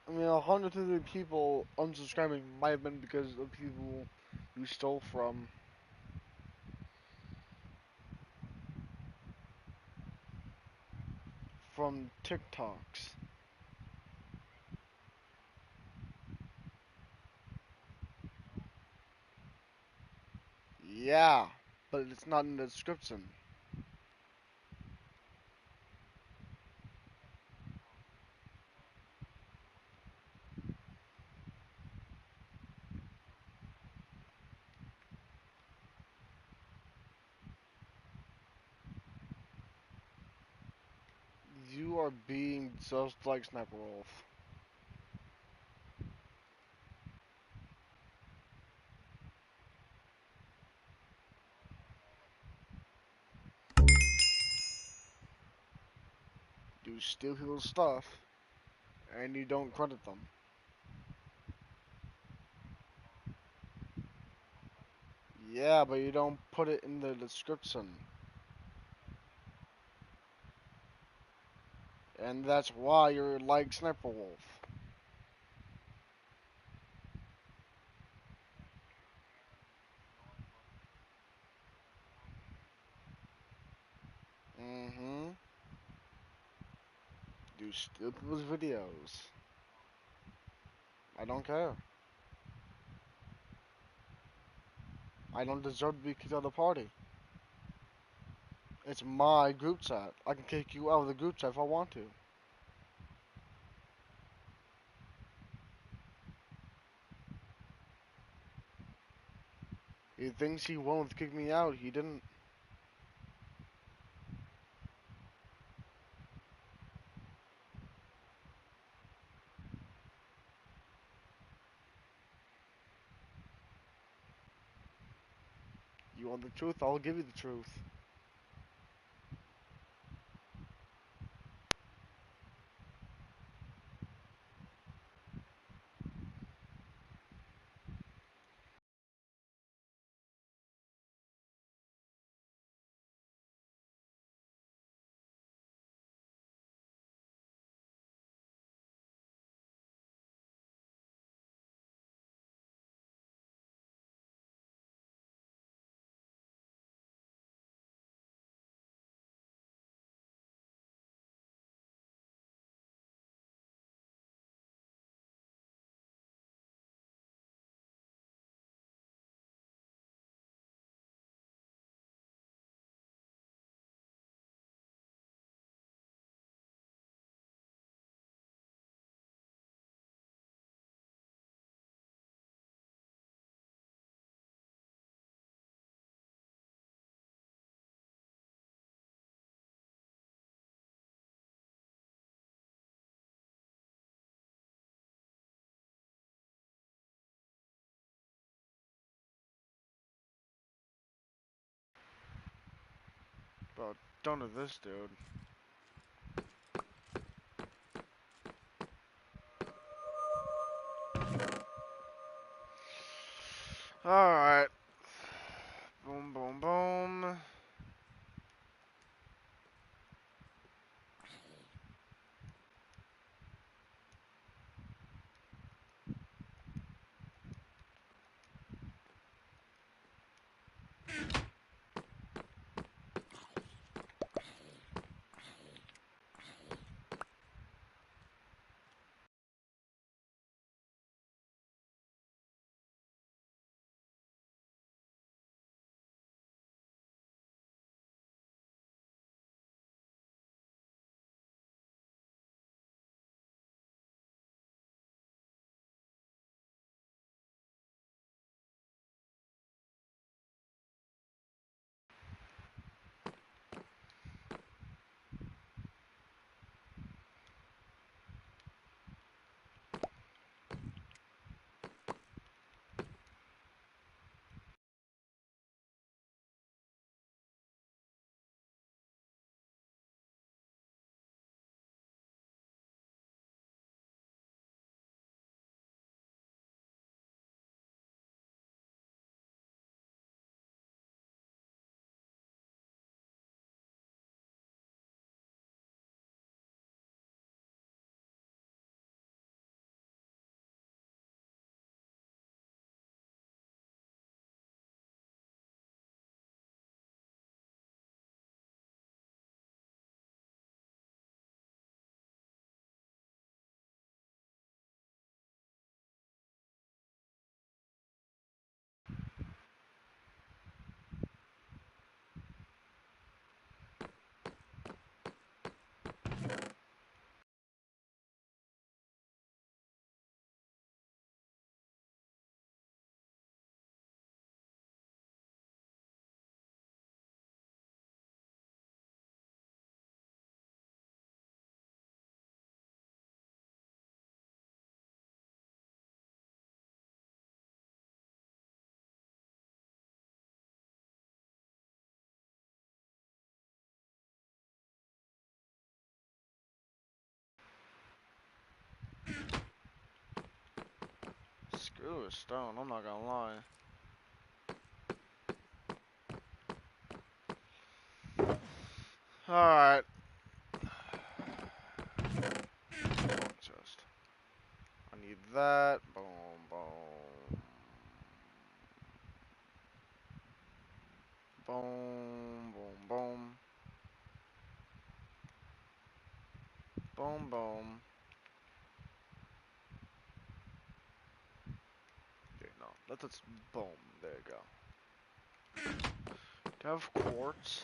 I mean, 150 people unsubscribing might have been because of people you stole from TikToks. Yeah, but it's not in the description. You are being just like Sniper Wolf. You steal people's stuff, and you don't credit them. Yeah, but you don't put it in the description. And that's why you're like Sniper Wolf. Mm-hmm. You steal people's videos. I don't care. I don't deserve to be kicked out of the party. It's my group chat. I can kick you out of the group chat if I want to. He thinks he won't kick me out. He didn't. You want the truth? I'll give you the truth. But done to this dude. Alright. Boom, boom, boom. do with stone, I'm not gonna lie. Alright. Chest. I need that. Boom, boom. Boom, boom, boom. Boom, boom. Okay, no. Let's boom. There you go. Do I have quartz?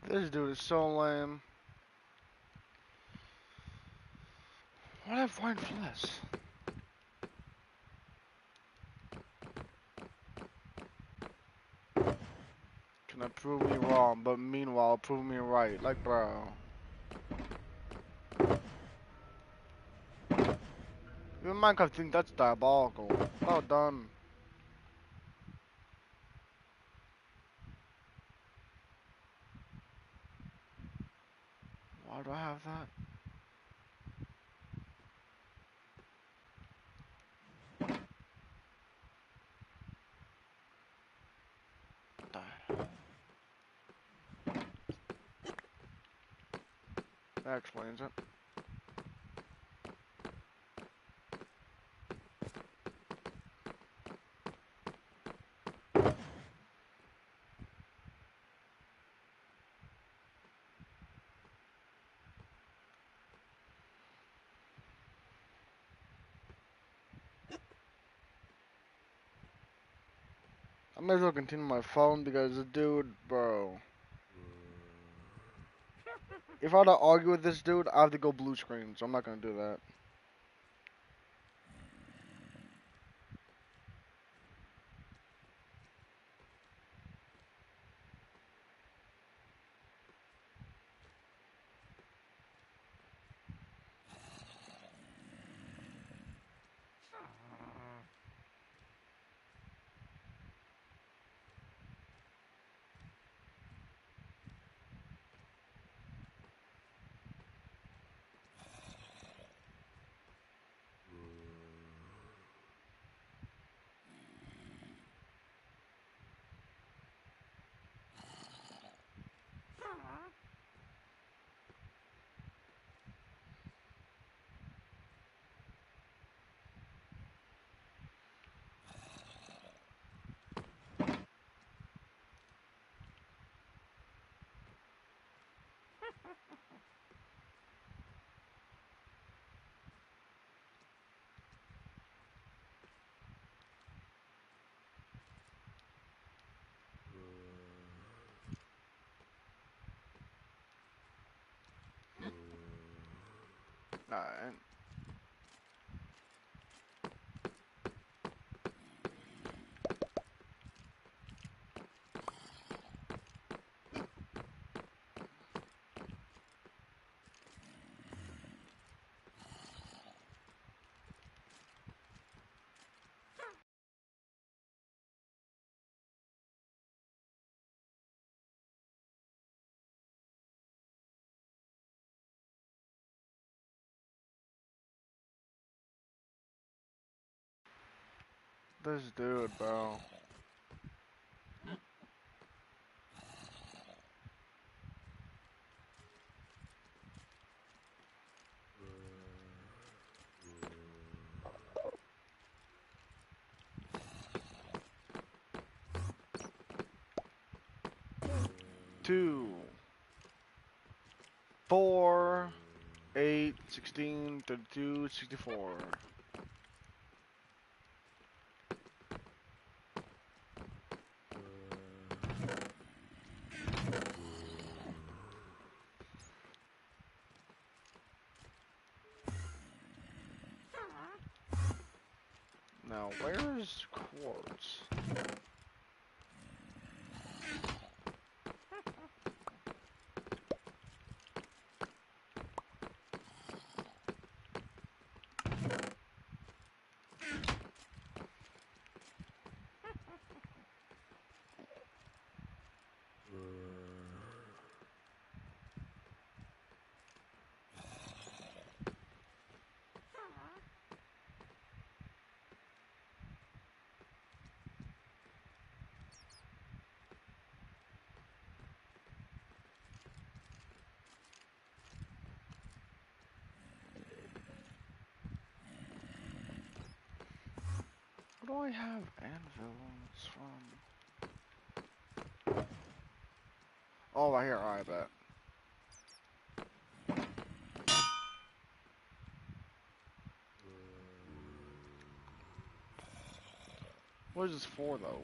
This dude is so lame. Why do I have wine flesh? Can I prove me wrong, but meanwhile prove me right? Like, bro. Even Minecraft think that's diabolical. Well done. Why do I have that? That explains it. I may as well continue my phone because the dude, bro. If I were to argue with this dude, I have to go blue screen, so I'm not gonna do that. Alright. This dude, bro. Two, 4, 8, 16, 32, 64. Now, where is quartz? 'Where do I have anvils from? Oh, right here, I bet. What is this for, though?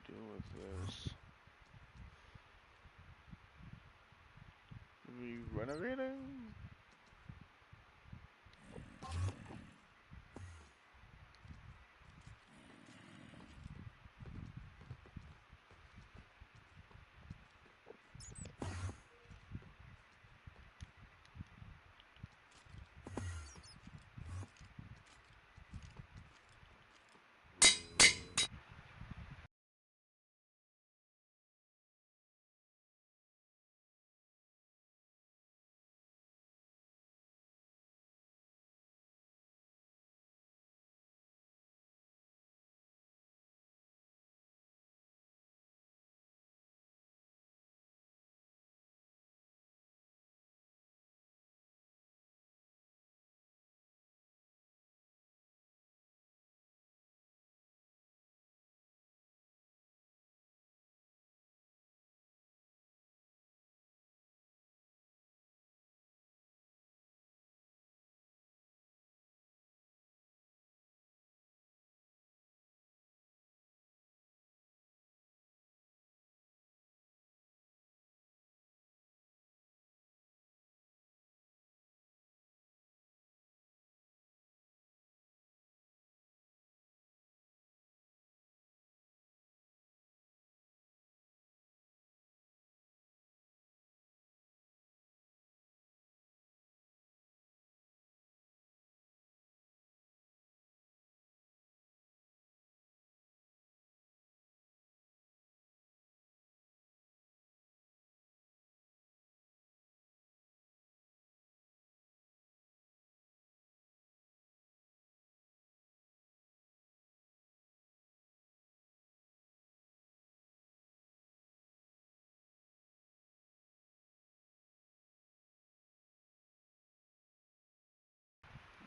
do with this? Maybe renovating?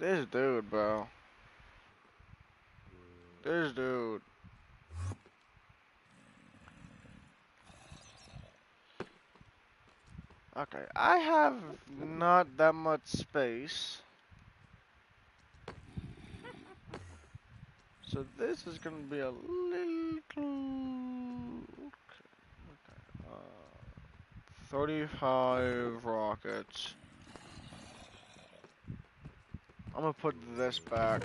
This dude, bro. This dude. Okay, I have not that much space. So this is gonna be a little... Okay, 35 rockets. I'm gonna put this back.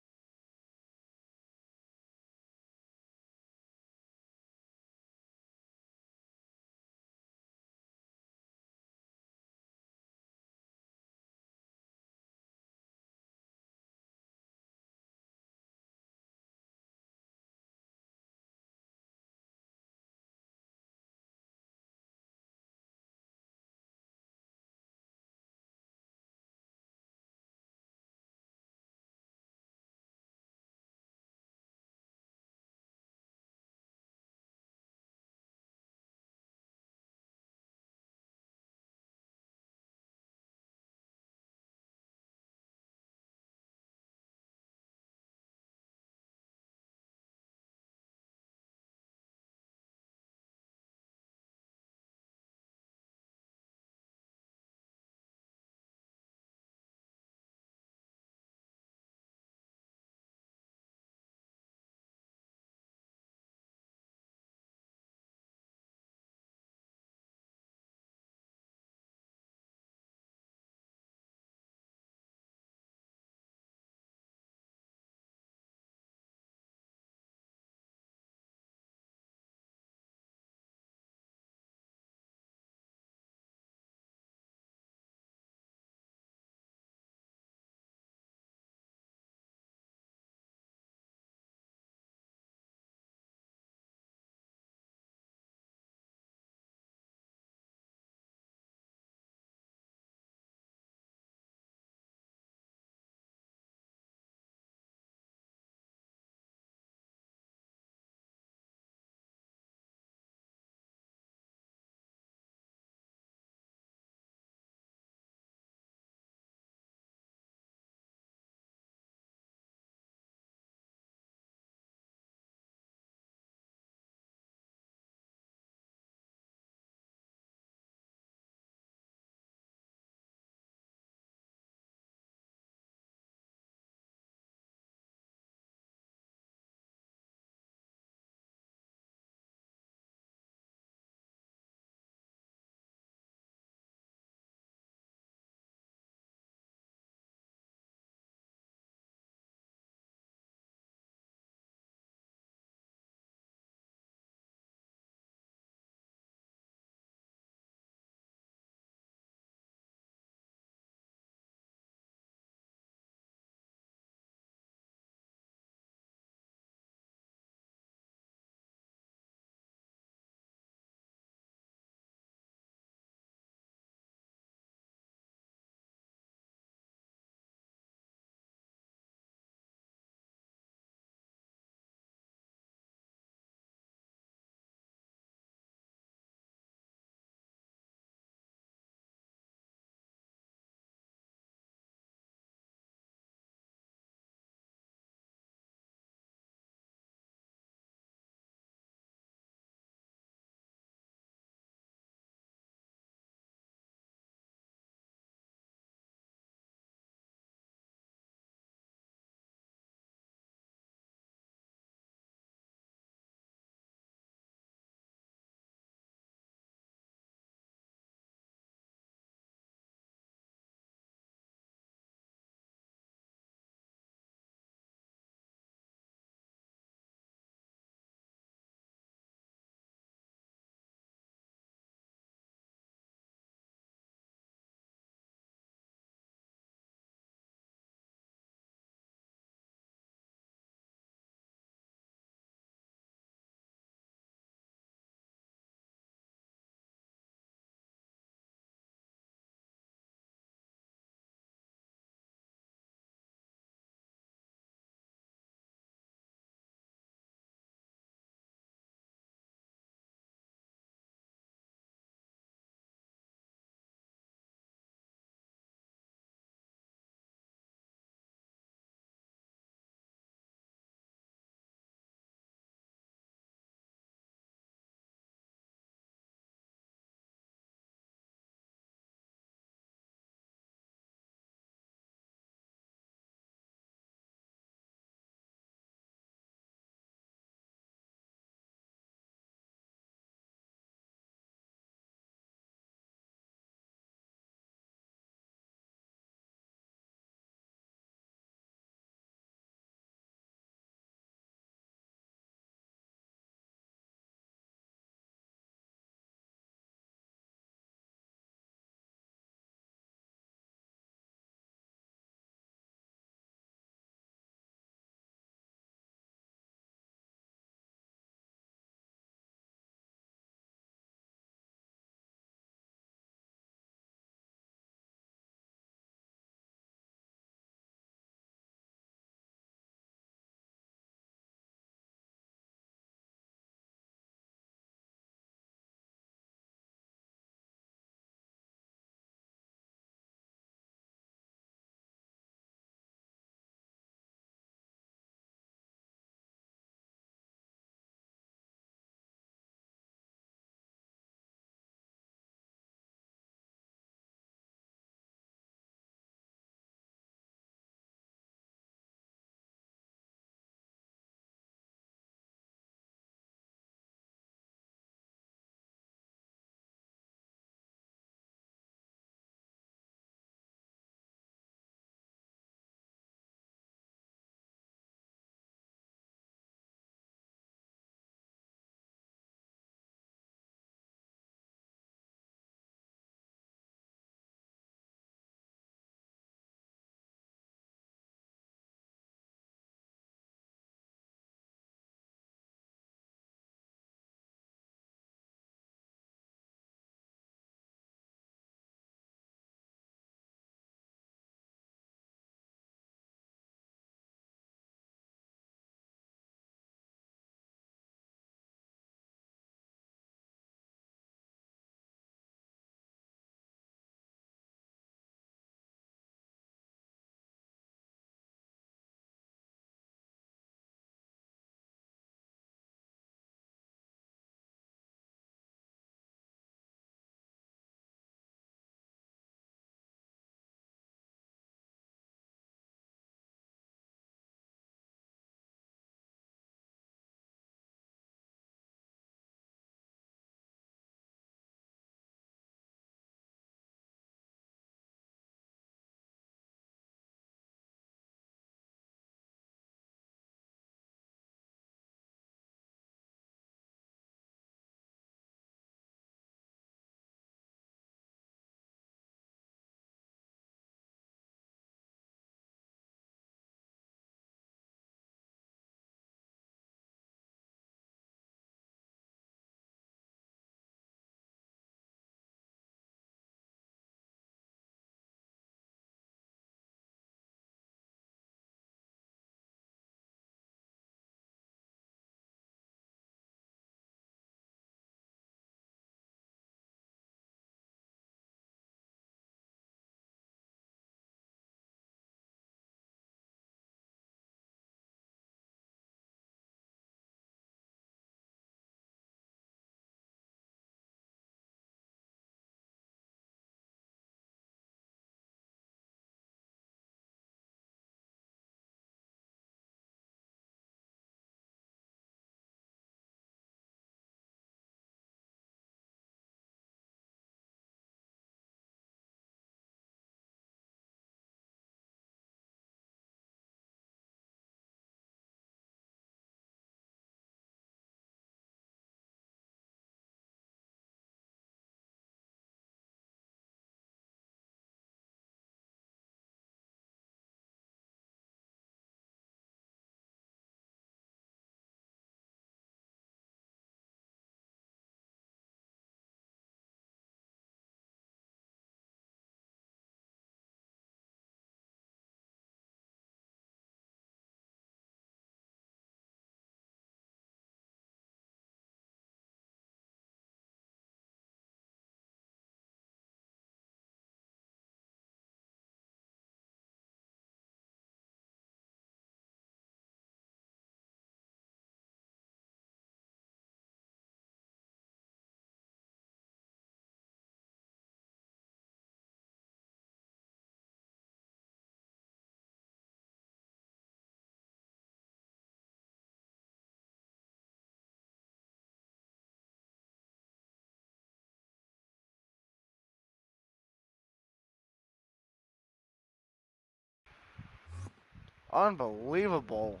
Unbelievable.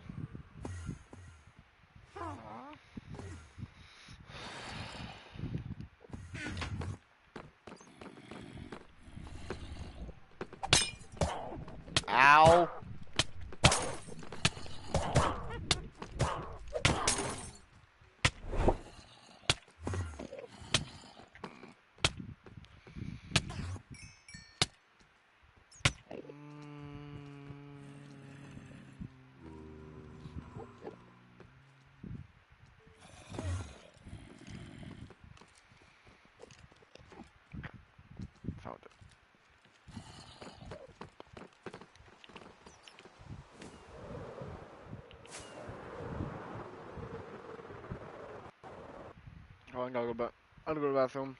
Ow. Found it. Oh, I gotta go back. I gotta go to the bathroom.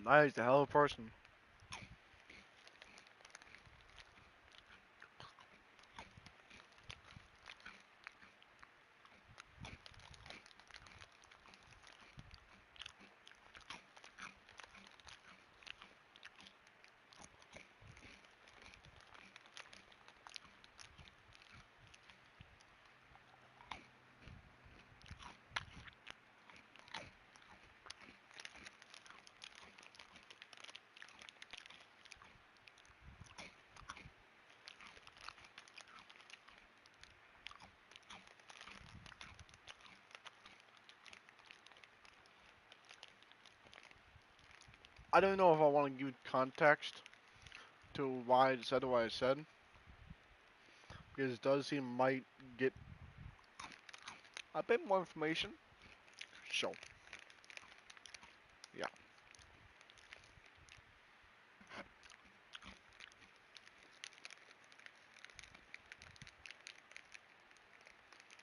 That is a hell of a person. I don't know if I want to give context to why I said what I said, because it does seem might get a bit more information. So, yeah.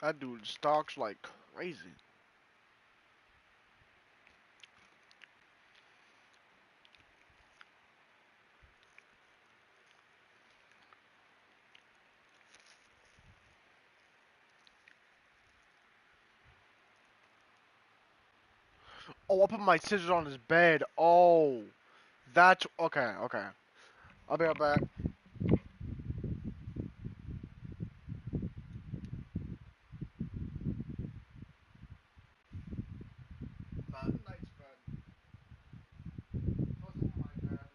That dude stalks like crazy. Oh, I put my scissors on his bed. Oh, that's okay. Okay, I'll be right back. Not night's bed. Oh my God.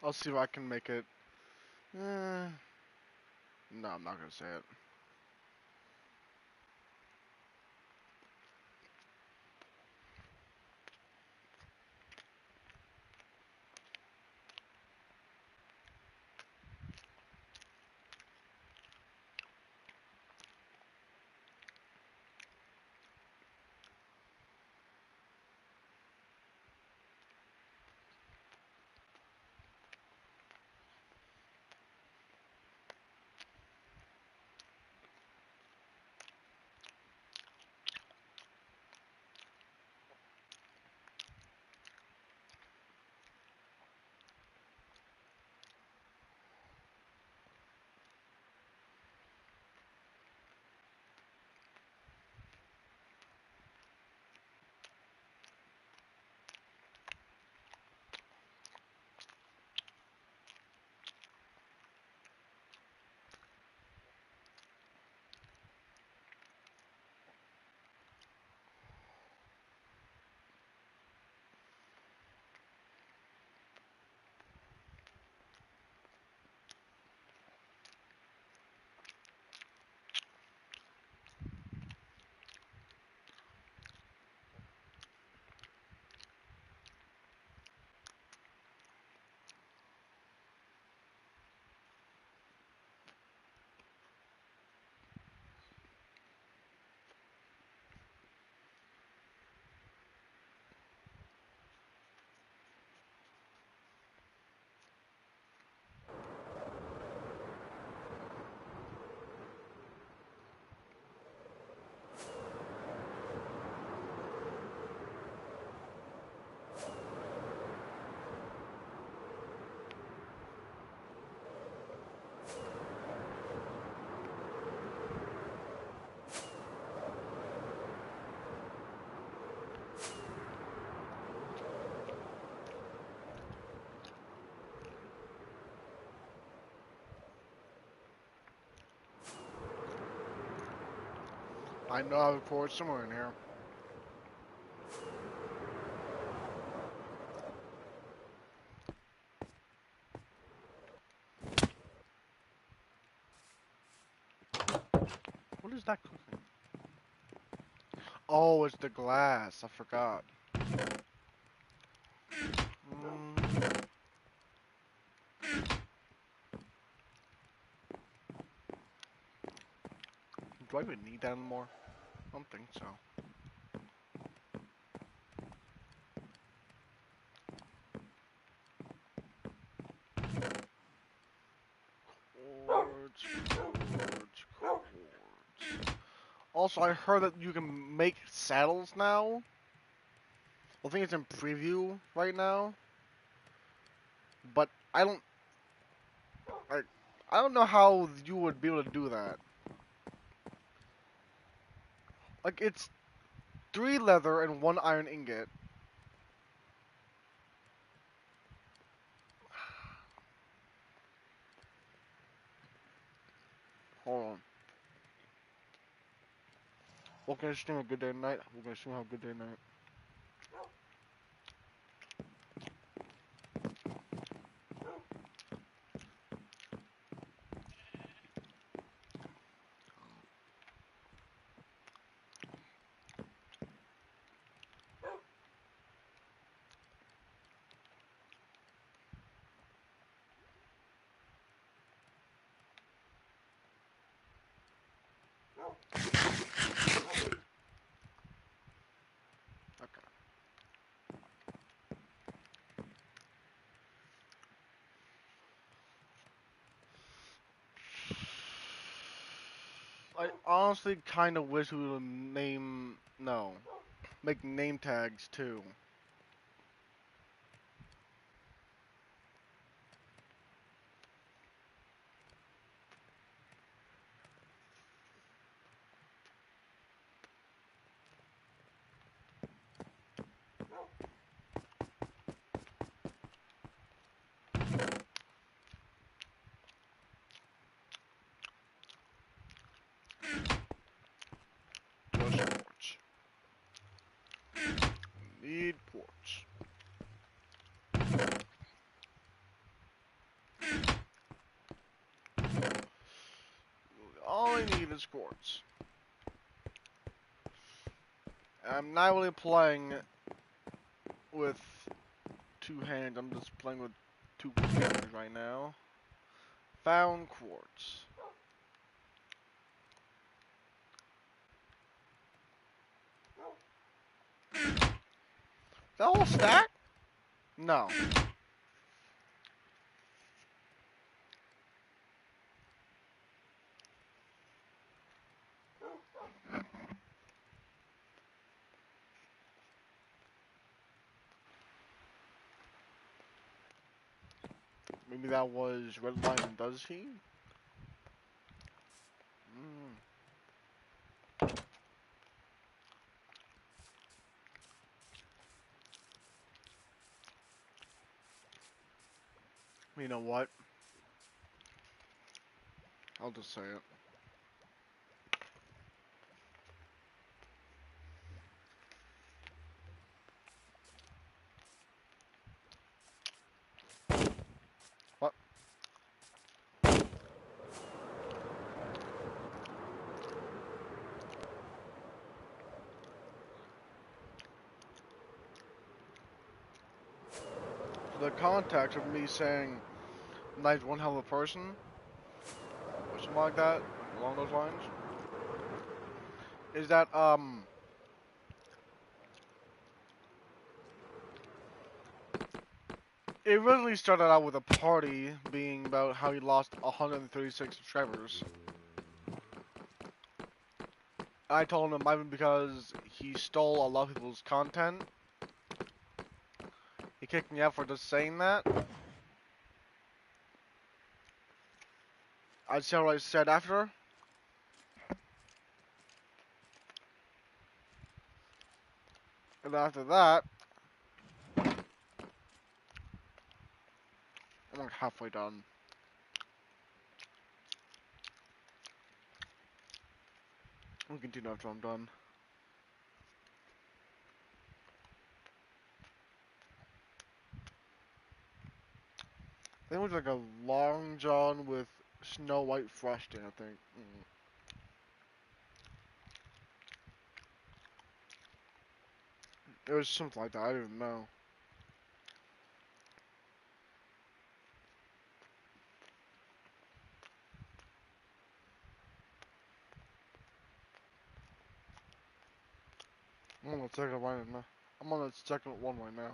I'll see if I can make it. No, I'm not gonna say it. I know I have a cord somewhere in here. What is that cooking? Oh, it's the glass. I forgot. Do I even need that anymore? I don't think so. Cords, cords, cords. Also, I heard that you can make saddles now. I think it's in preview right now. But I, I don't know how you would be able to do that. Like, it's 3 leather and 1 iron ingot. Hold on. What can I stream a good day and night? We're gonna stream a good day and night. Okay. I honestly kind of wish we would make name tags too. Just porch. Need porch. All I need is quartz. I'm not really playing with 2 hands. I'm just playing with 2 fingers right now. Found quartz. That whole stack? No. Maybe that was Red Lion, does he? You know what? I'll just say it. What? The context of me saying Knife's one hell of a person, or something like that, along those lines, is that, it originally started out with a party being about how he lost 136 subscribers. I told him it might be because he stole a lot of people's content. He kicked me out for just saying that. I'd say what I said after. And after that, I'm like halfway done. We'll continue after I'm done. I think it was like a Long John with Snow White frosting, I think. It was something like that, I don't even know. I'm on the second one right now. I'm on the second one right now.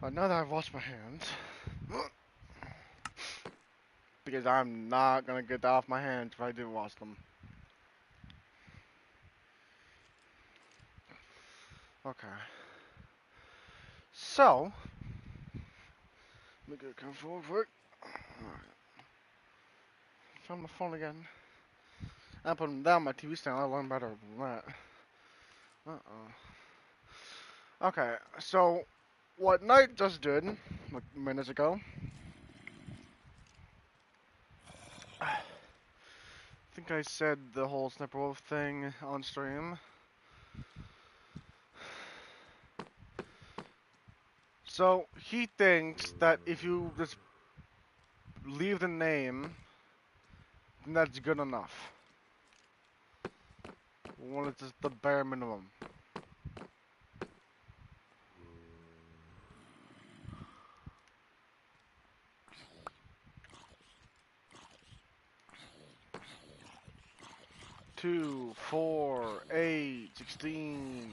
Now that I've washed my hands, because I'm not gonna get that off my hands if I didn't wash them. Okay. So, let me get come forward for it. Alright. Found my phone again. I put down my TV stand. I learned better than that. Okay, so what Knight just did, like minutes ago, I think I said the whole Sniper Wolf thing on stream. So he thinks that if you just leave the name, then that's good enough. Well, it's just the bare minimum. Two, 4, 8, 16,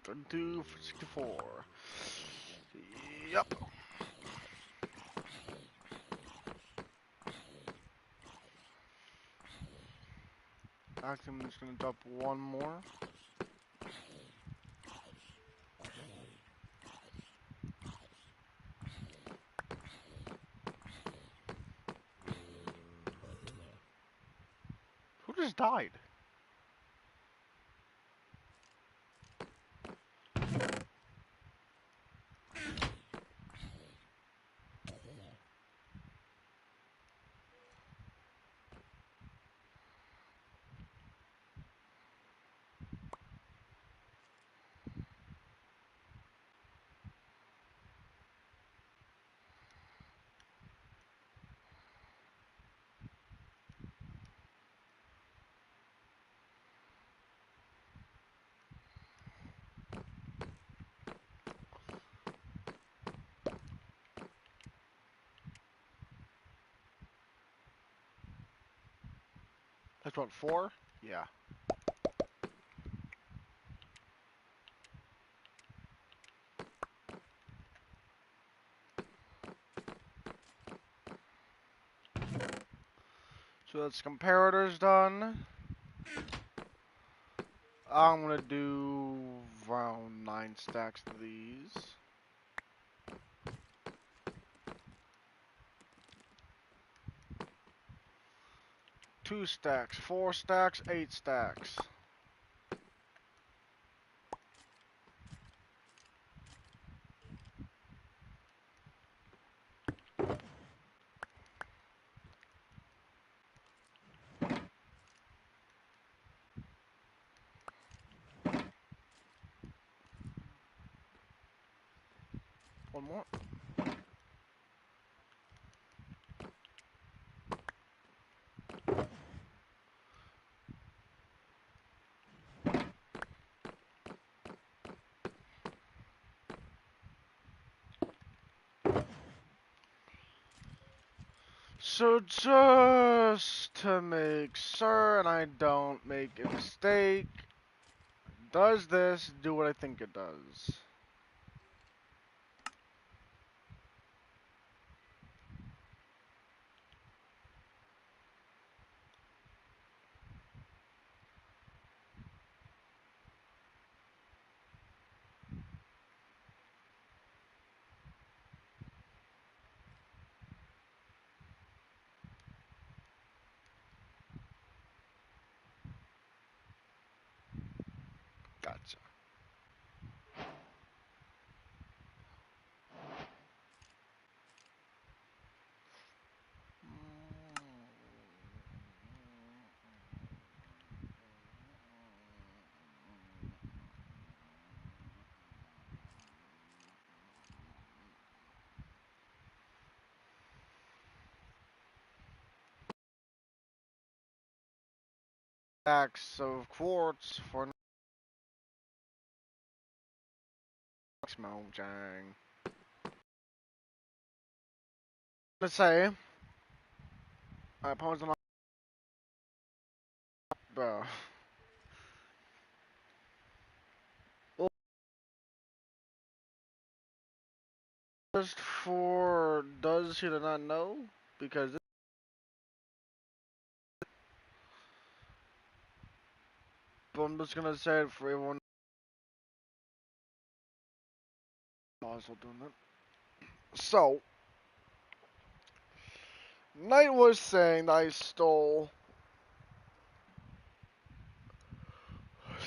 32, 64. Yep. Actually, I'm just gonna drop one more. Who just died? That's what, 4? Yeah. So that's comparators done. I'm gonna do around 9 stacks of these. 2 stacks, 4 stacks, 8 stacks. One more. So just to make certain I don't make a mistake, does this do what I think it does? Gotcha. Stacks of quartz for next Mojang. Let's say my opponent's on bro. Just for does he not know? Because I'm just gonna say it for everyone also doing that. So Knight was saying that I stole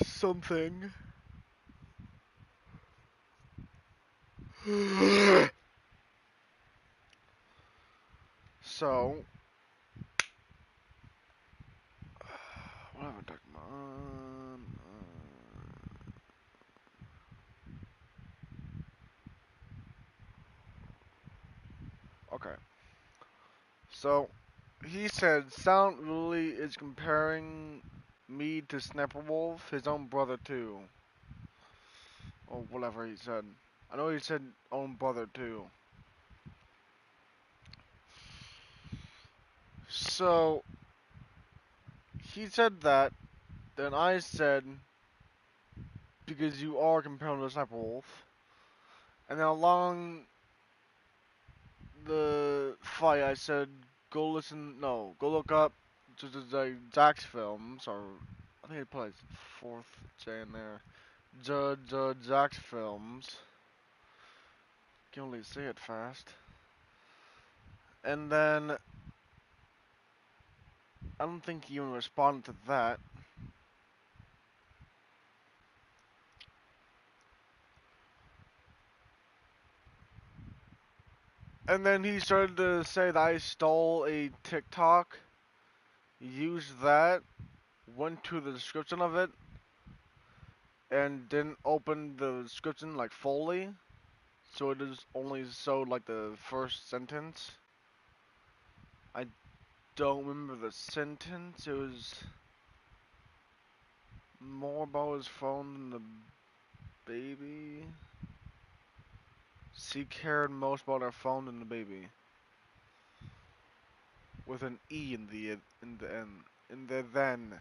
something. So what have I talked about? Okay. So he said Sound really is comparing me to Snapper Wolf, his own brother too. Or whatever he said. I know he said own brother too. So he said that, then I said because you are comparing to Sniper Wolf. And then along the fight I said go listen no, go look up just the Zack's films or I think it plays 4th J in there. The Zack's films. Can only say it fast. And then I don't think he even responded to that. And then he started to say that I stole a TikTok, used that, went to the description of it, and didn't open the description like fully, so it is only showed like the first sentence. I don't remember the sentence. It was more about his phone than the baby. She cared most about her phone than the baby. With an E in the end. in the then.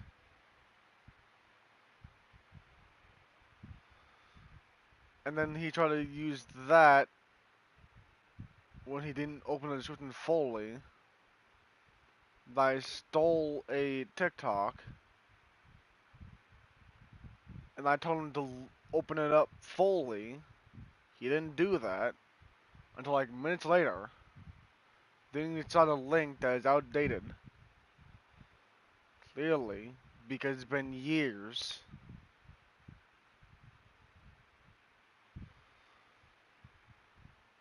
And then he tried to use that when he didn't open the description fully. That I stole a TikTok. And I told him to open it up fully. He didn't do that until like minutes later. Then he saw the link that is outdated. Clearly, because it's been years.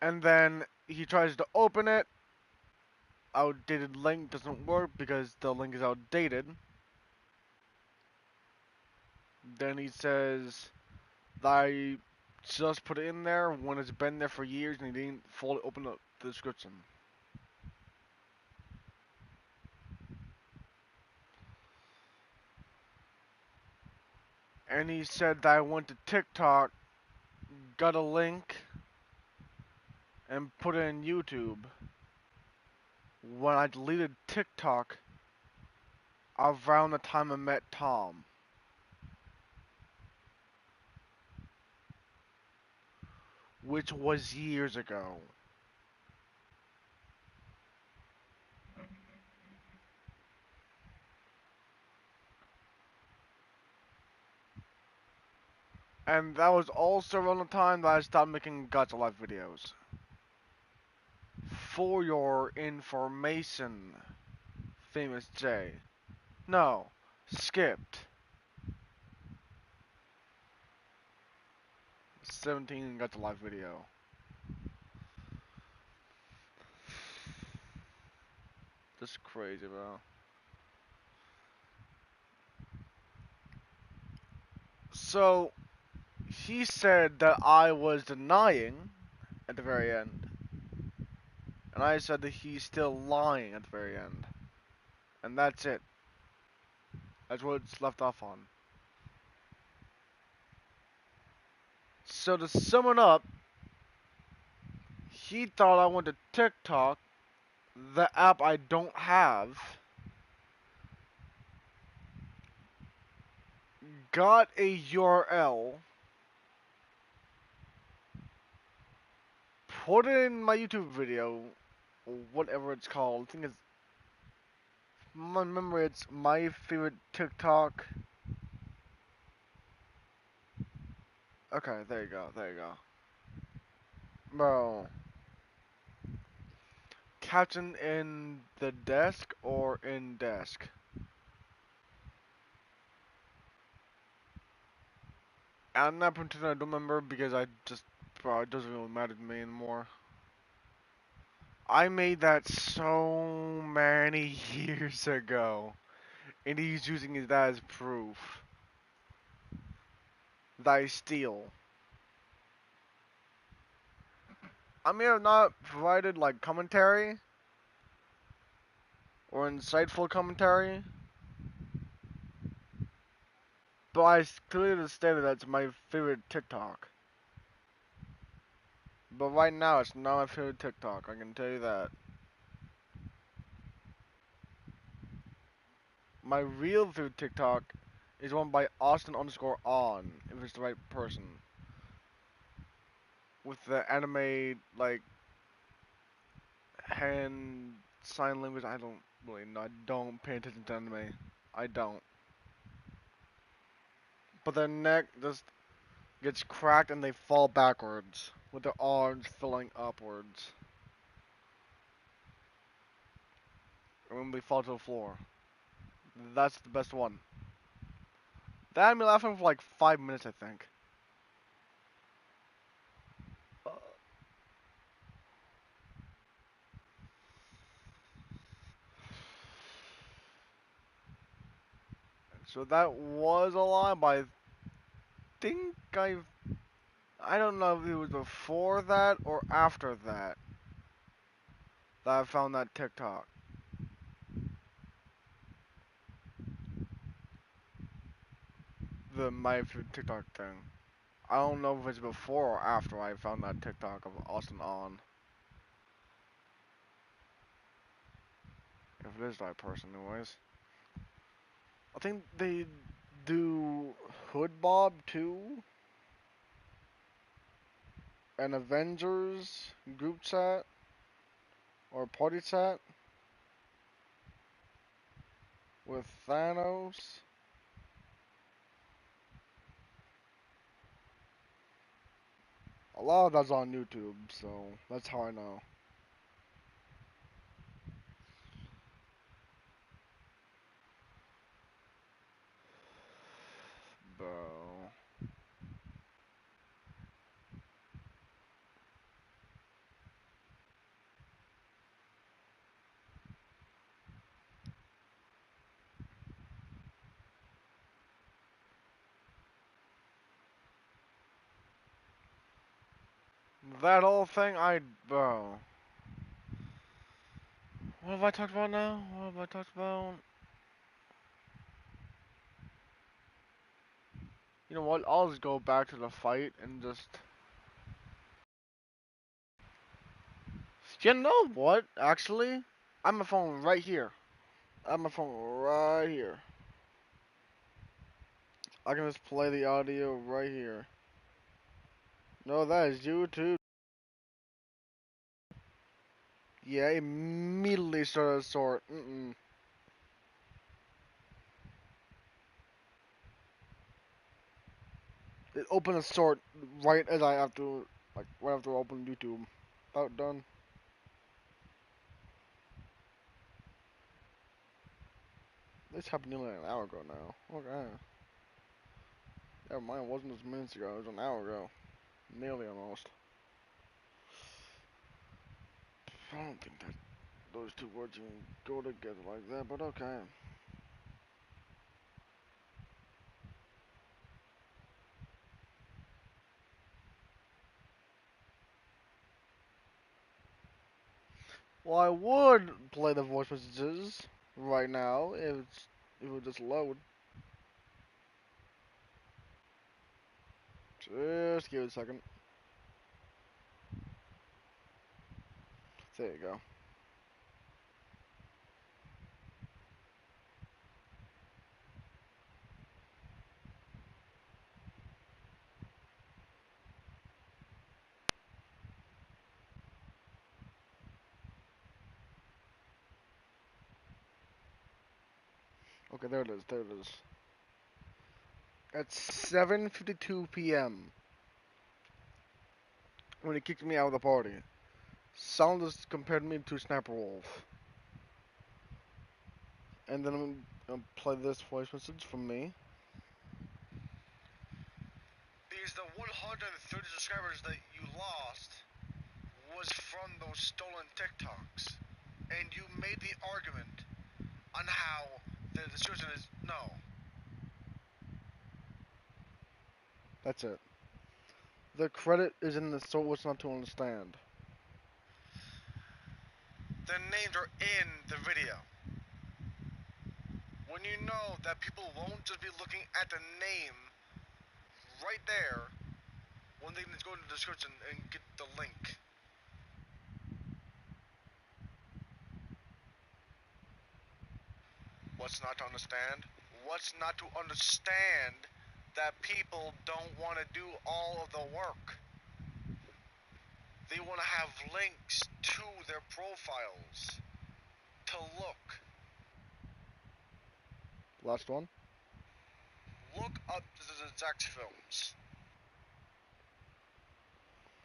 And then he tries to open it. Outdated link doesn't work because the link is outdated. Then he says that I just put it in there when it's been there for years and he didn't fully open up the description. And he said that I went to TikTok, got a link, and put it in YouTube. When I deleted TikTok around the time I met Tom. Which was years ago. And that was also around the time that I stopped making Gods Alive videos. For your information, Famous J. No, skipped. 17 Gods Alive video. Just crazy, bro. So, he said that I was denying at the very end. And I said that he's still lying at the very end. And that's it. That's what it's left off on. So to sum it up, he thought I went to TikTok, the app I don't have, got a URL, put it in my YouTube video, or whatever it's called. I think it's, remember it's my favorite TikTok. Okay, there you go, there you go. Bro. Captain in the desk or in desk? I'm not pretending I don't remember because I just, bro, it doesn't really matter to me anymore. I made that so many years ago, and he's using it as proof that I steal. I may have not provided like commentary or insightful commentary, but I clearly stated that's my favorite TikTok. But right now, it's not my favorite TikTok, I can tell you that. My real favorite TikTok is one by Austin underscore on, if it's the right person. With the anime, like, hand sign language, I don't really know. I don't pay attention to anime. I don't. But their neck just gets cracked and they fall backwards, with their arms filling upwards. And when they fall to the floor. That's the best one. That had me laughing for like 5 minutes, I think. So that was a lie, but I think I don't know if it was before that or after that I found that TikTok. My TikTok thing. I don't know if it's before or after I found that TikTok of Austin on. If it is that person, anyways. I think they do Hood Bob too, and Avengers group chat or party chat with Thanos. A lot of that's on YouTube, so that's how I know. Bro. That whole thing, bro. What have I talked about now? What have I talked about? You know what? I'll just go back to the fight and just. You know what? Actually, I have my phone right here. I have my phone right here. I can just play the audio right here. No, that is YouTube. Yeah, immediately started a sort. It opened a sort right as I have to, like, right after I open YouTube. About done. This happened nearly an hour ago now. Okay. Yeah, mine wasn't just minutes ago. It was an hour ago. Nearly almost. I don't think that those two words even go together like that, but okay. Well, I would play the voice messages right now if it would just load. Just give it a second. There you go. Okay, there it is. There it is. At 7:52 p.m. when he kicked me out of the party. Soundless compared me to Sniper Wolf. And then I'm gonna play this voice message from me. Because the 130 subscribers that you lost was from those stolen TikToks. And you made the argument on how the description is no. That's it. The credit is in the so what's not to understand. The names are in the video. When you know that people won't just be looking at the name right there, when they can just go in the description and get the link. What's not to understand? What's not to understand that people don't want to do all of the work? They want to have links to their profiles to look. Last one. Look up the exact films.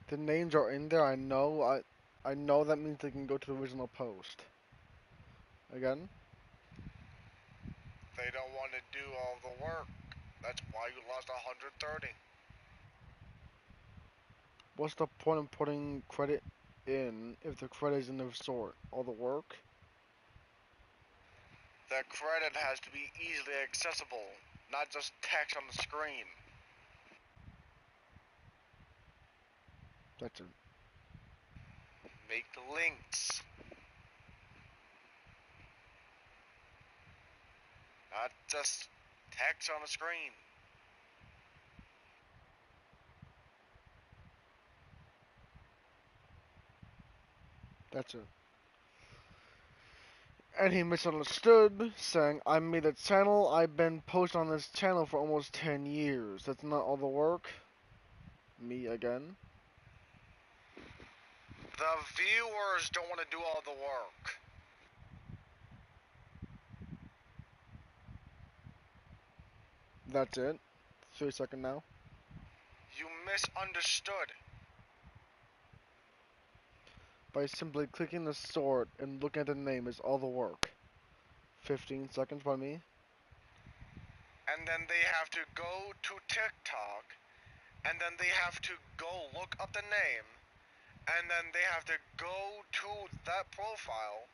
The names are in there. I know. I know that means they can go to the original post. Again. They don't want to do all the work. That's why you lost 130. What's the point of putting credit in if the credit is in the sort? All the work? The credit has to be easily accessible, not just text on the screen. That's it. Make the links. Not just text on the screen. That's it. And he misunderstood, saying, I made a channel, I've been posting on this channel for almost 10 years. That's not all the work. Me again. The viewers don't want to do all the work. That's it. 3 seconds now. You misunderstood. By simply clicking the sword and looking at the name is all the work. 15 seconds by me. And then they have to go to TikTok, and then they have to go look up the name, and then they have to go to that profile,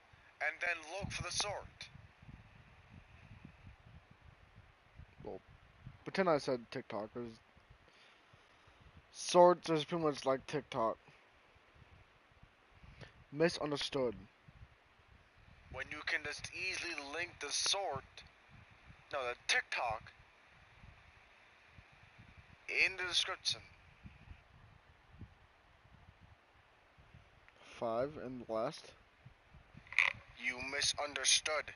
and then look for the sort. Well, pretend I said TikTok, because swords is pretty much like TikTok. Misunderstood. When you can just easily link the sort, no, the TikTok, in the description. 5 and last. You misunderstood.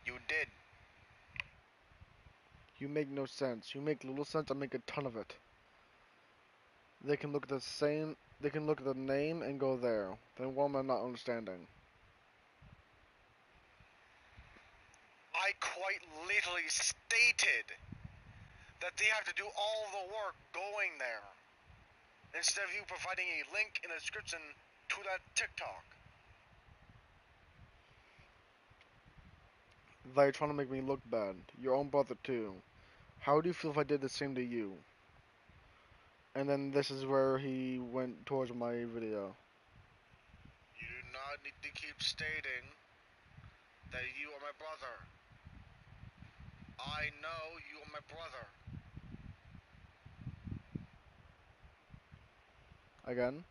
You did. You make no sense. You make little sense, I make a ton of it. They can look at they can look at the name and go there. Then what am I not understanding? I quite literally stated that they have to do all the work going there, instead of you providing a link in the description to that TikTok. They're trying to make me look bad. Your own brother too. How would you feel if I did the same to you? And then this is where he went towards my video. You do not need to keep stating that you are my brother. I know you are my brother. Again?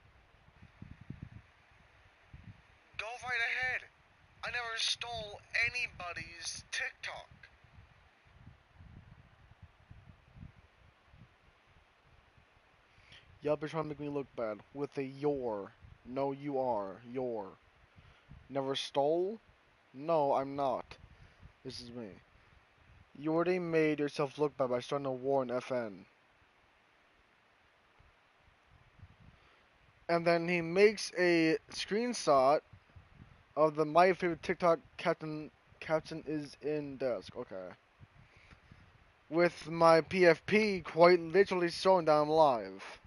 Go right ahead. I never stole anybody's TikTok. Yup, you're trying to make me look bad. With a your. No, you are. Your. Never stole? No, I'm not. This is me. You already made yourself look bad by starting a war in FN. And then he makes a screenshot of the my favorite TikTok captain is in desk. Okay. With my PFP quite literally showing down live.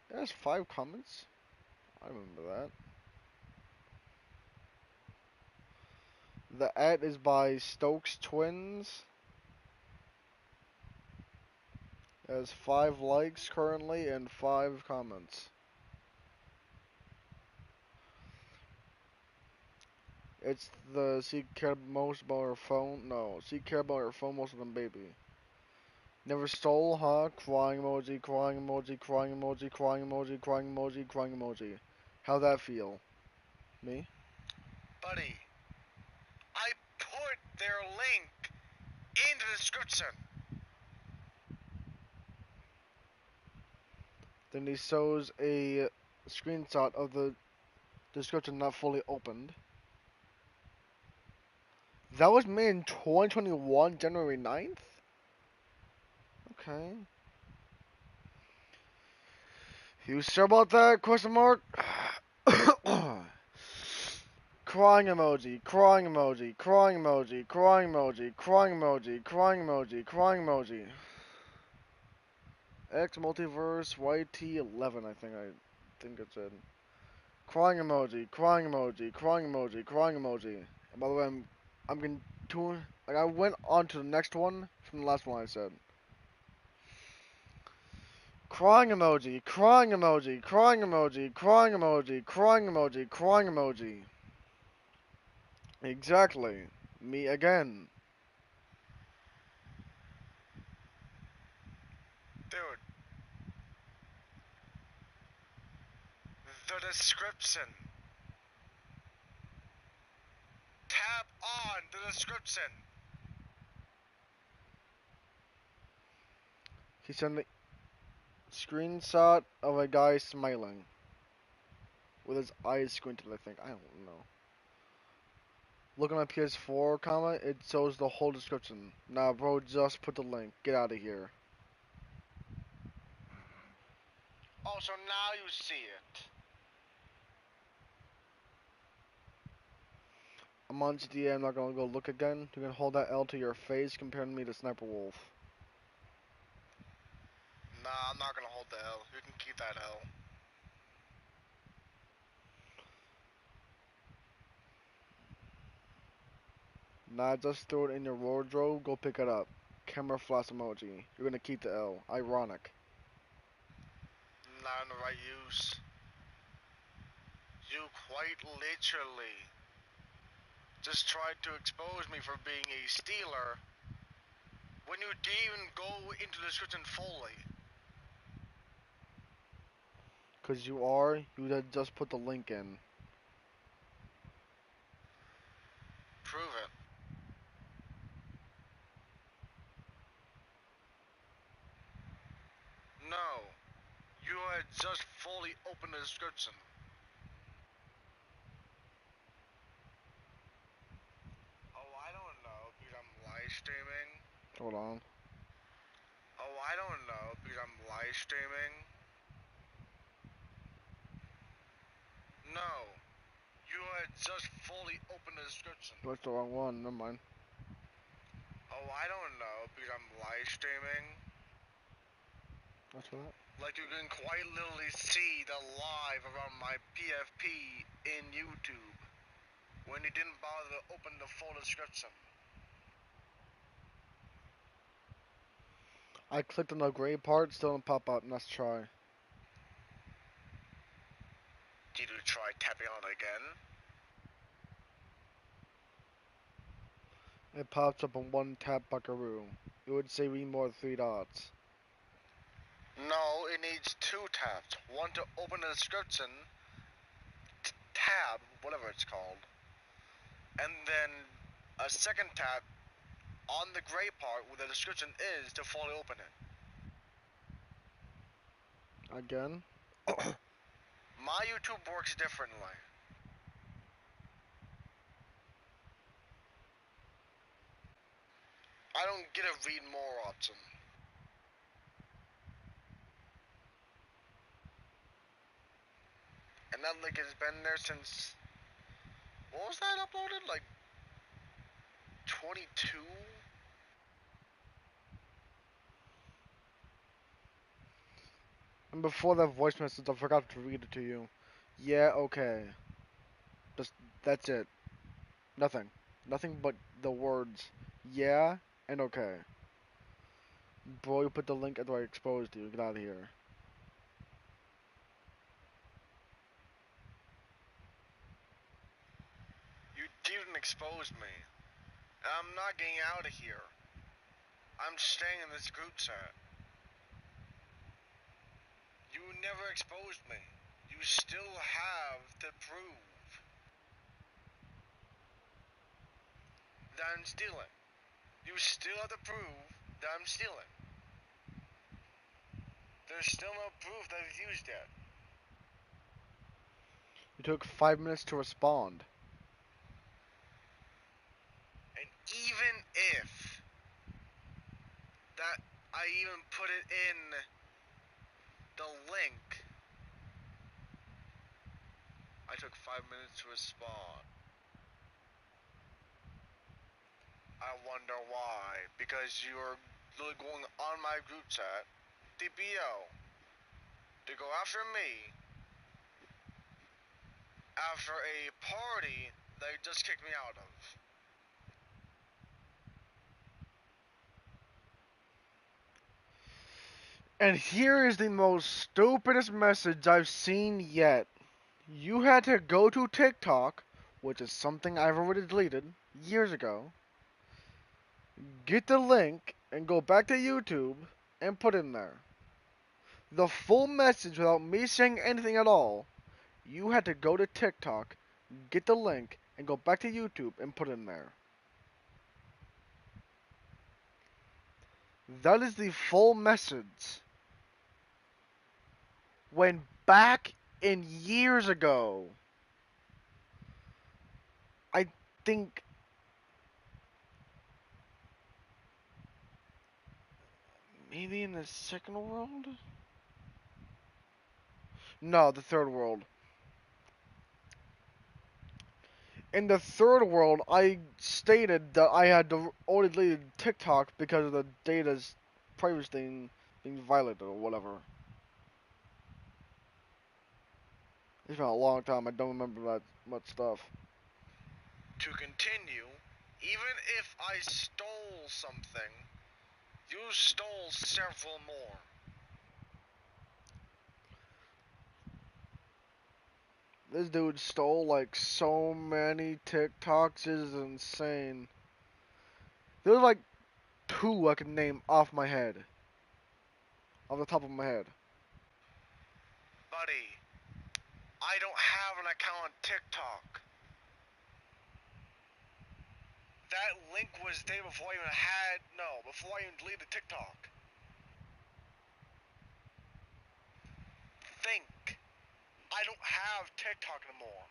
There's 5 comments. I remember that. The ad is by Stokes Twins. It has 5 likes currently and 5 comments. It's the she cared most about her phone. No, she cared about her phone most than baby. Never stole, huh? Crying emoji, crying emoji, crying emoji, crying emoji, crying emoji, crying emoji. How'd that feel? Me? Buddy, I put their link in the description. Then he shows a screenshot of the description not fully opened. That was made in 2021, January 9th? Okay. You sure about that? Question mark? Crying emoji, crying emoji, crying emoji, crying emoji, crying emoji, crying emoji, crying emoji. X multiverse YT11, I think it said. Crying emoji, crying emoji, crying emoji, crying emoji. And by the way, I'm getting two. Like I went on to the next one from the last one I said. Crying emoji, crying emoji, crying emoji, crying emoji, crying emoji, crying emoji. Exactly. Me again. Dude, the description. Tap on the description. He sent a screenshot of a guy smiling. with his eyes squinted, I think. I don't know. Look at my PS4 comment, it shows the whole description. Nah, bro, just put the link. Get out of here. Oh, so now you see it. I'm on GTA, I'm not gonna go look again. You can hold that L to your face comparing me to Sniper Wolf. Nah, I'm not gonna hold the L. You can keep that L. Nah, just throw it in your wardrobe, go pick it up. Camera flash emoji. You're gonna keep the L. Ironic. Not in the right use. You quite literally just tried to expose me for being a stealer when you didn't even go into the description fully. Cause you are, you had just put the link in. Prove it. No. You had just fully opened the description. Oh, I don't know because I'm live streaming. Hold on. Oh, I don't know because I'm live streaming. No. You had just fully opened the description. That's the wrong one, never mind. Oh, I don't know because I'm live streaming. That's for that. Like you can quite literally see the live around my PFP in YouTube when you didn't bother to open the full description. I clicked on the gray part, still didn't pop up, let's try. Did you try tapping on it again? It pops up on one tap buckaroo. It would say read more 3 dots. No, it needs 2 taps. One to open the description, tab, whatever it's called, and then a second tap on the gray part where the description is to fully open it. Again. My YouTube works differently. I don't get a read more option. And that link has been there since, what was that uploaded? Like 22? And before that voice message, I forgot to read it to you. Yeah, okay. Just, that's it. Nothing. Nothing but the words, yeah, and okay. Bro, you put the link after I exposed you. Get out of here. You didn't expose me. I'm not getting out of here. I'm staying in this group chat. You never exposed me. You still have to prove that I'm stealing. You still have to prove that I'm stealing. There's still no proof that it's used yet. You took 5 minutes to respond. And even if that I even put it in the link, I took 5 minutes to respond. I wonder why. Because you're literally going on my group chat, TPO, to go after me after a party they just kicked me out of. And here is the most stupidest message I've seen yet. You had to go to TikTok, which is something I've already deleted years ago, get the link, and go back to YouTube and put in there. The full message without me saying anything at all. You had to go to TikTok, get the link, and go back to YouTube and put in there. That is the full message. When back in years ago. I think maybe in the second world? No, the third world. In the third world, I stated that I had to only deleted TikTok because of the data's privacy thing being violated or whatever. It's been a long time. I don't remember that much stuff. To continue, even if I stole something, you stole several more. This dude stole like so many TikToks. It is insane. There's like two I can name off my head. Off the top of my head. Buddy, I don't have an account on TikTok. That link was there before I even before I even deleted TikTok. Think. I don't have TikTok anymore.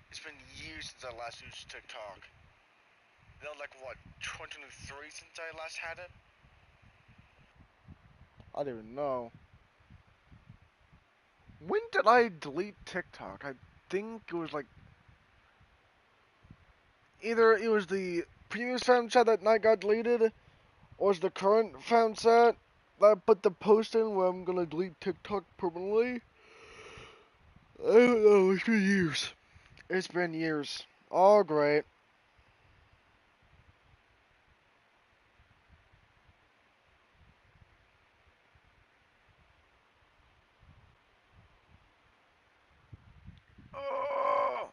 It's been years since I last used TikTok. That was like, what, 2023 since I last had it? I don't even know. When did I delete TikTok? I think it was like either it was the previous fan chat that night got deleted, or it's the current fan chat that I put the post in where I'm gonna delete TikTok permanently. I don't know. It's been years. It's been years. Oh great. Oh,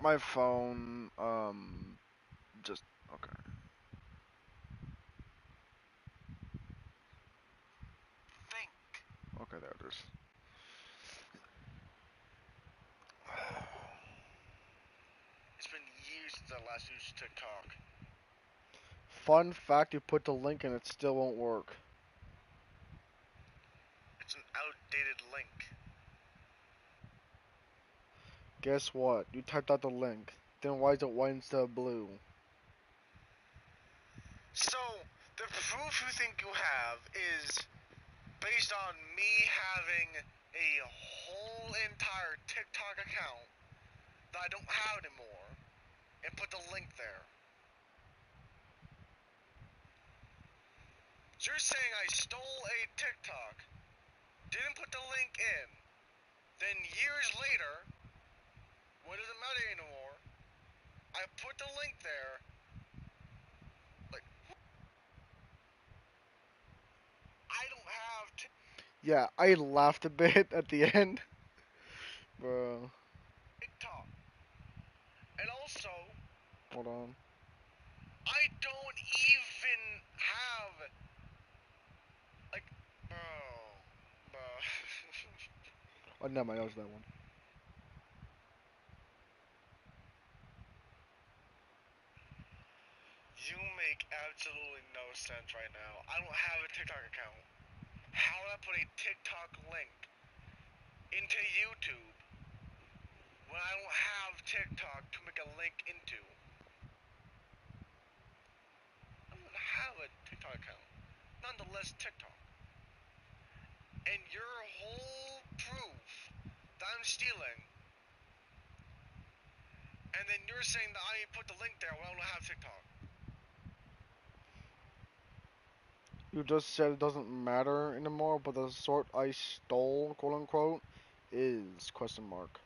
my phone. Just okay. Think. Okay, there it is. It's been years since I last used TikTok. Fun fact: you put the link and it still won't work. It's an outdated link. Guess what? You typed out the link. Then why is it white instead of blue? So, the proof you think you have is based on me having a whole entire TikTok account that I don't have anymore and put the link there. So you're saying I stole a TikTok, didn't put the link in, then years later, when it doesn't matter anymore, I put the link there, like, I don't have Yeah, I laughed a bit at the end, bro. TikTok. And also, Hold on. I don't even have, like, bro. Oh, never mind. That was that one. You make absolutely no sense right now. I don't have a TikTok account. How would I put a TikTok link into YouTube when I don't have TikTok to make a link into? I don't have a TikTok account. Nonetheless, TikTok. And your whole proof that I'm stealing, and then you're saying that I put the link there when I don't have TikTok. You just said it doesn't matter anymore, but the sort I stole, quote unquote, is question mark.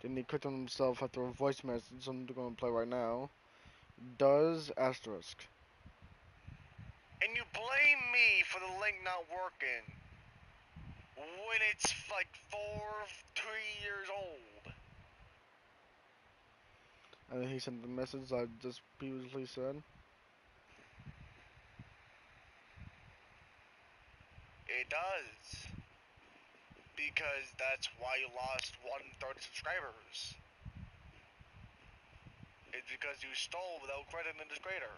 Then he clicked on himself after a voice message I'm gonna play right now. Does asterisk. And you blame me for the link not working when it's like 3 years old. And then he sent the message I just previously said. It does. Because that's why you lost 130 subscribers. It's because you stole without crediting the creator.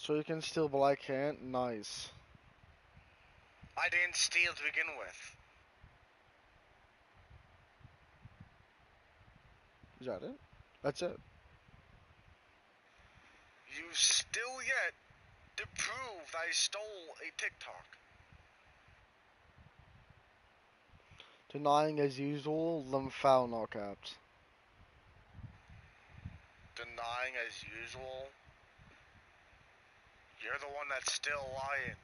So you can steal, but I can't? Nice. I didn't steal to begin with. Is that it? That's it. You still yet to prove that I stole a TikTok. Denying as usual, them foul in all caps. Denying as usual. You're the one that's still lying.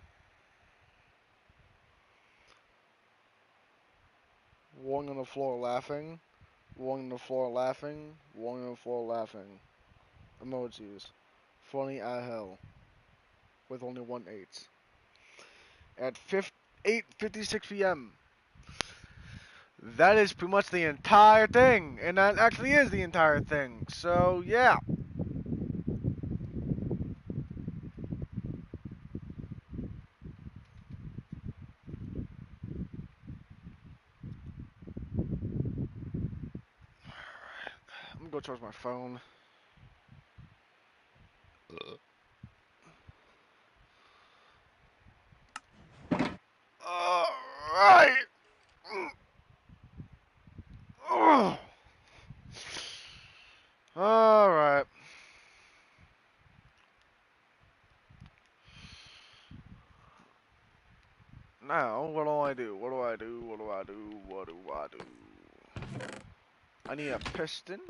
Walking on the floor laughing. Walking on the floor laughing. Walking on the floor laughing. Emojis. Funny as hell. With only 1/8. At 8:56 p.m. That is pretty much the entire thing. And that actually is the entire thing. So, yeah. I'm gonna go charge my phone. Alright. Alright. Now, what do I do? What do I do? What do I do? What do I do? I need a piston.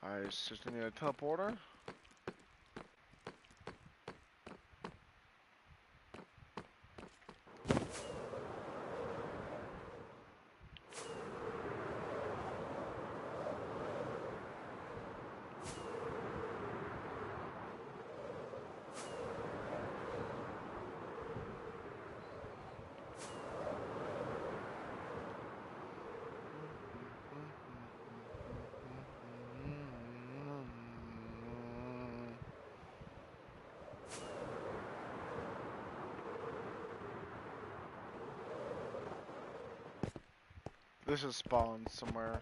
I just need a teleporter. This is spawned somewhere.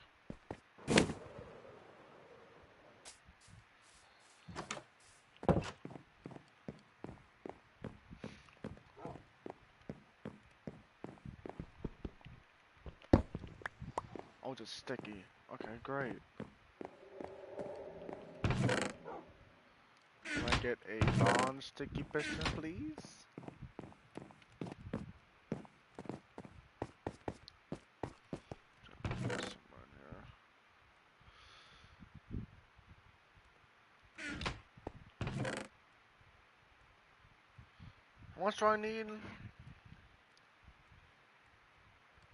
Oh, just sticky. Okay, great. Can I get a non-sticky piston, please? Somewhere in here. How much do I need?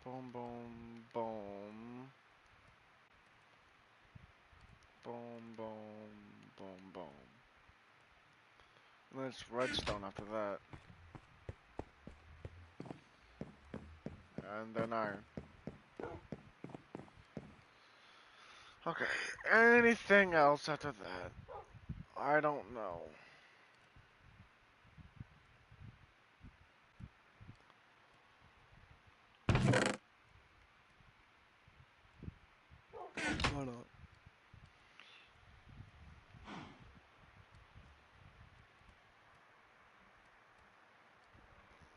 Boom, boom, boom. Boom, boom, boom, boom. And then it's redstone after that. And then iron. Okay, anything else after that? I don't know. Hold on.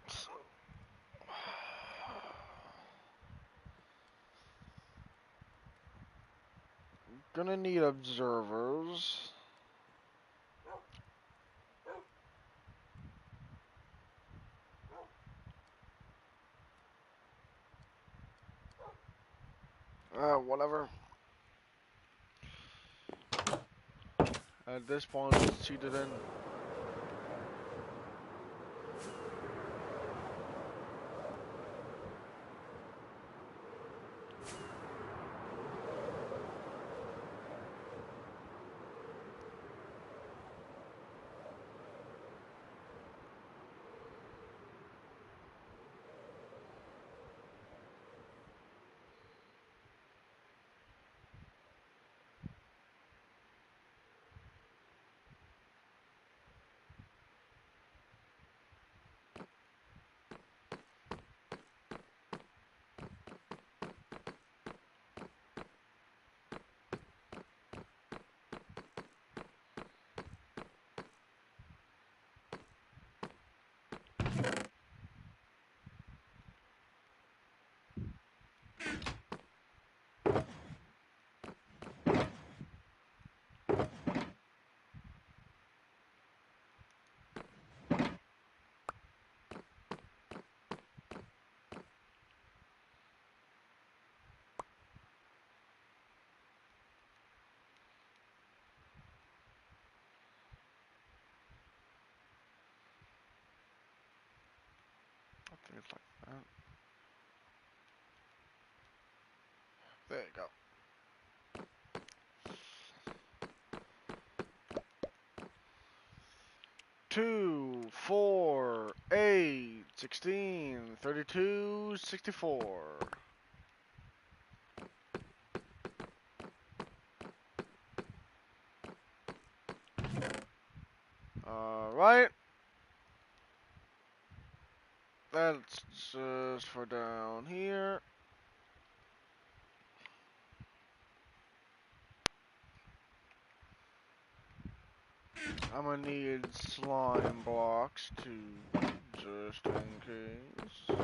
So, gonna need observers. Whatever. At this point, it's cheated in. like that. There you go. 2, 4, 8, 16, 32, 64. Alright. That's just for down here. I'm gonna need slime blocks too, just in case.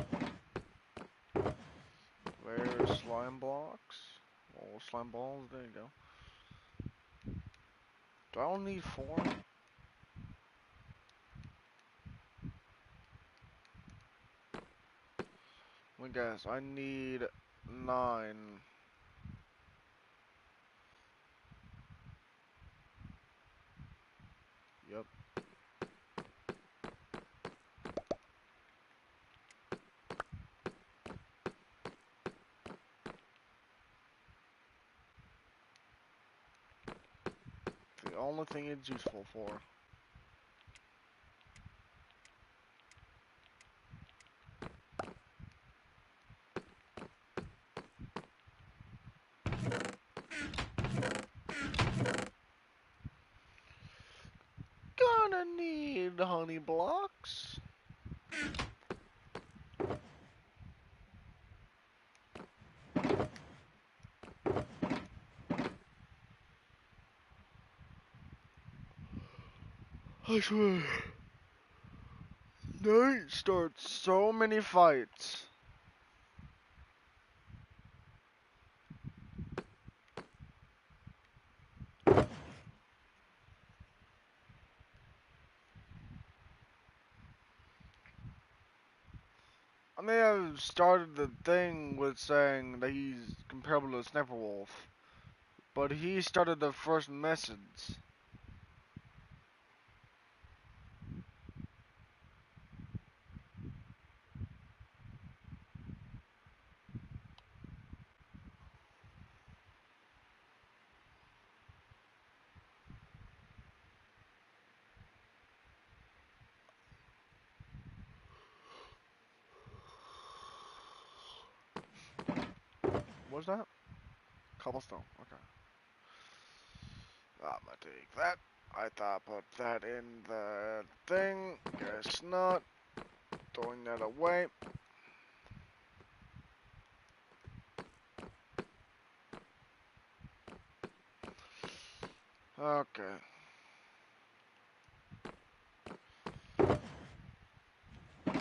Where's slime blocks? Oh, slime balls, there you go. Do I only need 4? Let me guess, I need 9. Yep. The only thing it's useful for. Gonna need honey blocks. I swear. Night starts so many fights. I may have started the thing with saying that he's comparable to Sniper Wolf, but he started the first message. What's that? Cobblestone. Okay. I'm gonna take that. I thought I put that in the thing. Guess not. Throwing that away. Okay.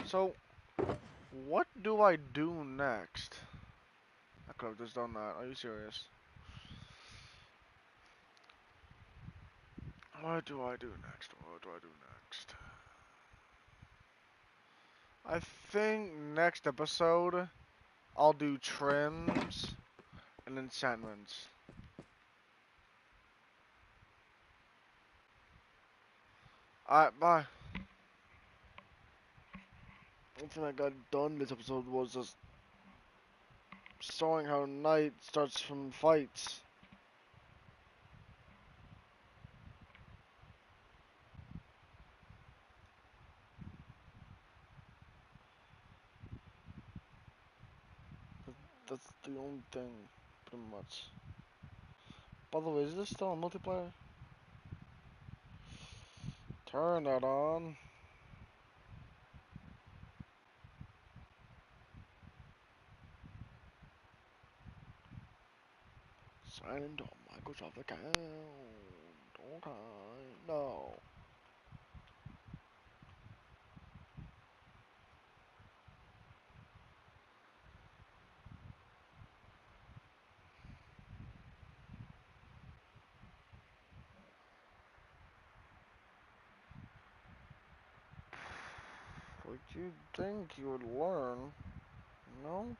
So, what do I do next? I could have just done that. Are you serious? What do I do next? What do I do next? I think next episode I'll do trims and enchantments. Alright, bye. One thing I got done this episode was just showing how night starts from fights. That's the only thing, pretty much. By the way, is this still on multiplayer? Turn that on. Silent on Microsoft account. Okay, no. Would you think you would learn? Nope.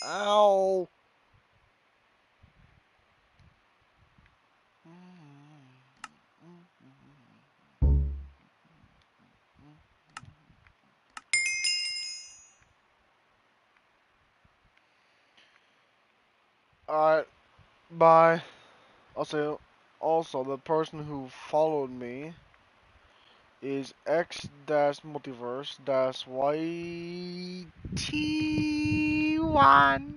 Ow. Alright, bye. Also, the person who followed me is X-Multiverse-YT1.